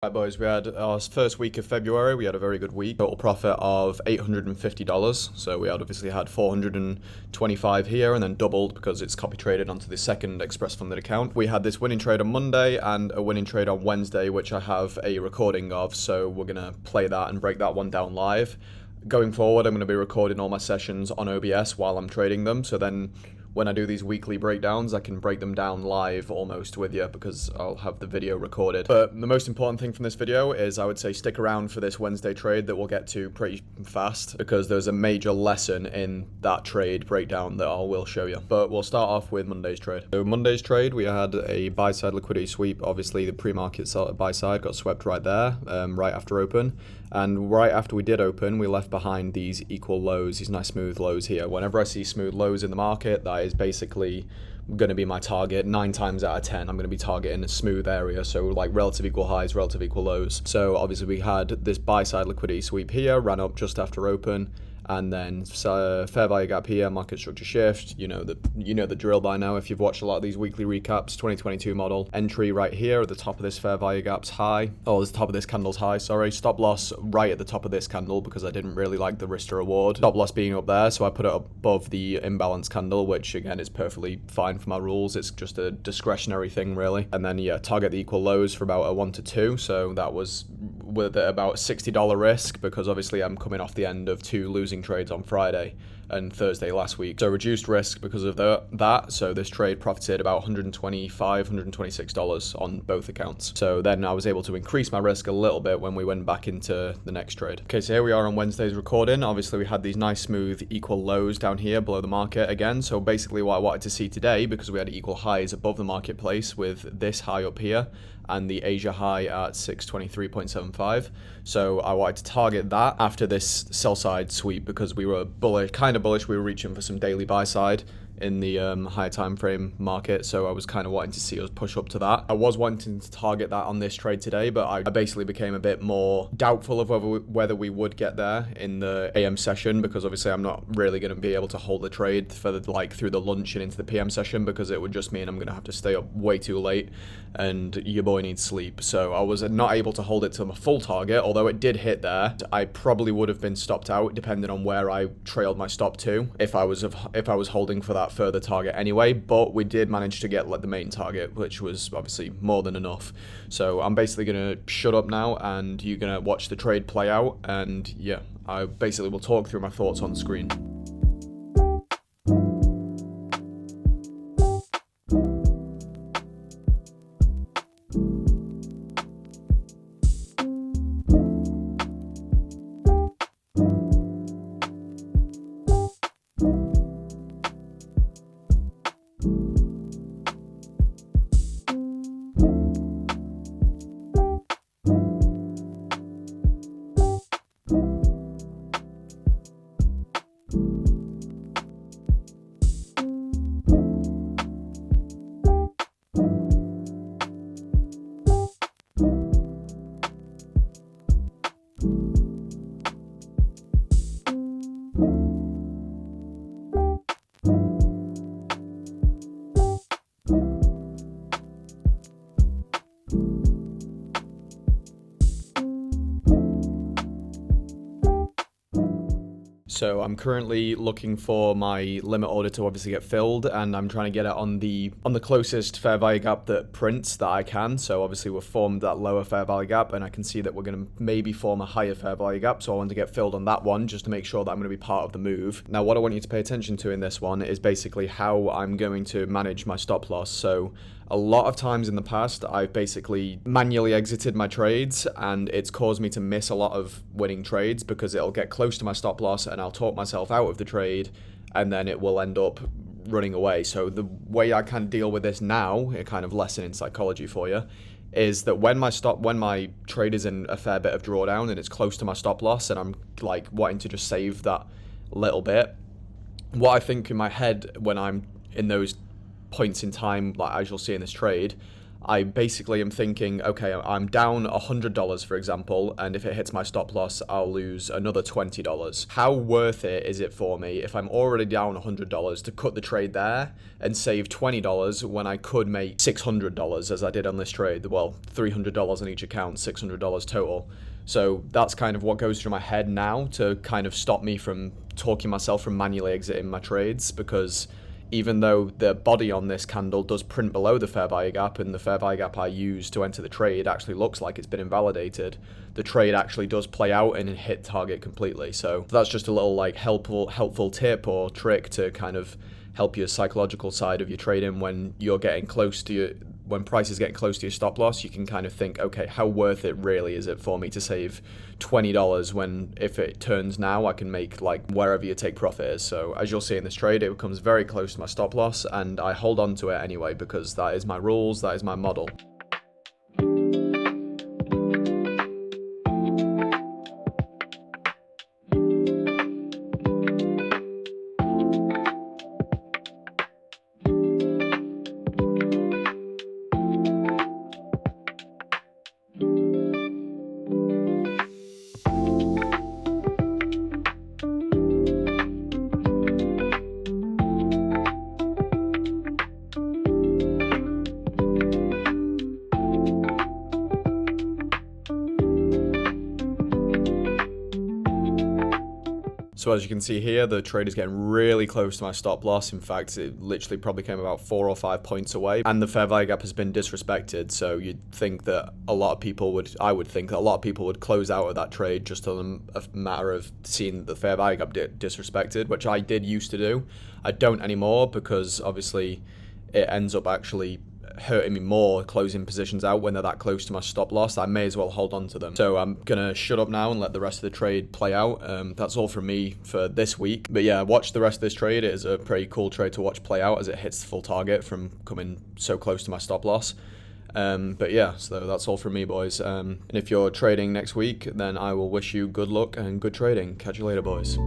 Right, boys, we had our first week of February. We had a very good week. Total profit of $850. So we had obviously had 425 here and then doubled because it's copy traded onto the second express funded account. We had this winning trade on Monday and a winning trade on Wednesday, which I have a recording of. So we're going to play that and break that one down live. Going forward, I'm going to be recording all my sessions on OBS while I'm trading them. So then when I do these weekly breakdowns, I can break them down live almost with you because I'll have the video recorded. But the most important thing from this video is I would say stick around for this Wednesday trade that we'll get to pretty fast because there's a major lesson in that trade breakdown that I will show you. But we'll start off with Monday's trade. So Monday's trade, we had a buy side liquidity sweep. Obviously the pre-market buy side got swept right there, right after open. And right after we did open, we left behind these equal lows, these nice smooth lows here. Whenever I see smooth lows in the market, that is basically going to be my target. 9 times out of 10, I'm going to be targeting a smooth area. So like relative equal highs, relative equal lows. So obviously we had this buy side liquidity sweep here, ran up just after open. And then fair value gap here, market structure shift. You know the drill by now if you've watched a lot of these weekly recaps. 2022 model entry right here at the top of this fair value gap's high. Oh, the top of this candle's high. Sorry, stop loss right at the top of this candle because I didn't really like the risk to reward. Stop loss being up there, so I put it above the imbalance candle, which again is perfectly fine for my rules. It's just a discretionary thing really. And then yeah, target the equal lows for about a 1 to 2. So that was with about $60 risk because obviously I'm coming off the end of 2 losing trades on Friday and Thursday last week. So reduced risk because of that. So this trade profited about $125, $126 on both accounts. So then I was able to increase my risk a little bit when we went back into the next trade. Okay, so here we are on Wednesday's recording. Obviously we had these nice smooth equal lows down here below the market again. So basically what I wanted to see today, because we had equal highs above the marketplace with this high up here and the Asia high at 623.75. So I wanted to target that after this sell side sweep because we were bullish, kind of bullish. We were reaching for some daily buy side in the higher time frame market, so I was kind of wanting to see us push up to that. I was wanting to target that on this trade today, but I basically became a bit more doubtful of whether we would get there in the AM session because obviously I'm not really going to be able to hold the trade for through the lunch and into the PM session because it would just mean I'm going to have to stay up way too late and your boy needs sleep. So I was not able to hold it to my full target, although it did hit there. I probably would have been stopped out depending on where I trailed my stop to if I was holding for that further target anyway, but we did manage to get the main target, which was obviously more than enough. So I'm basically gonna shut up now and you're gonna watch the trade play out, and yeah, I basically will talk through my thoughts on the screen. So I'm currently looking for my limit order to obviously get filled, and I'm trying to get it on the closest fair value gap that prints that I can. So obviously we've formed that lower fair value gap, and I can see that we're going to maybe form a higher fair value gap. So I want to get filled on that one just to make sure that I'm going to be part of the move. Now what I want you to pay attention to in this one is basically how I'm going to manage my stop loss. So a lot of times in the past, I've basically manually exited my trades and it's caused me to miss a lot of winning trades because it'll get close to my stop loss and I'll talk myself out of the trade and then it will end up running away. So the way I can deal with this now, a kind of lesson in psychology for you, is that when my trade is in a fair bit of drawdown and it's close to my stop loss and I'm like wanting to just save that little bit, what I think in my head when I'm in those points in time, like as you'll see in this trade, I basically am thinking, okay, I'm down $100, for example, and if it hits my stop loss, I'll lose another $20. How worth it is it for me if I'm already down $100 to cut the trade there and save $20 when I could make $600 as I did on this trade? Well, $300 on each account, $600 total. So that's kind of what goes through my head now to kind of stop me from talking myself from manually exiting my trades, because even though the body on this candle does print below the fair value gap, and the fair value gap I use to enter the trade actually looks like it's been invalidated, the trade actually does play out and hit target completely. So that's just a little like helpful tip or trick to kind of help your psychological side of your trading when you're getting close to when price is getting close to your stop loss. You can kind of think, okay, how worth it really is it for me to save $20 when if it turns now, I can make like wherever your take profit is. So as you'll see in this trade, it comes very close to my stop loss, and I hold on to it anyway because that is my rules, that is my model. So as you can see here, the trade is getting really close to my stop loss. In fact, it literally probably came about 4 or 5 points away, and the fair value gap has been disrespected. So you'd think that I would think that a lot of people would close out of that trade just on a matter of seeing the fair value gap disrespected, which I did used to do. I don't anymore because obviously it ends up actually hurting me more closing positions out when they're that close to my stop loss. I may as well hold on to them. So I'm gonna shut up now and let the rest of the trade play out. That's all from me for this week. But yeah, watch the rest of this trade. It is a pretty cool trade to watch play out as it hits the full target from coming so close to my stop loss. But yeah, so that's all from me, boys. And if you're trading next week, then I will wish you good luck and good trading. Catch you later, boys.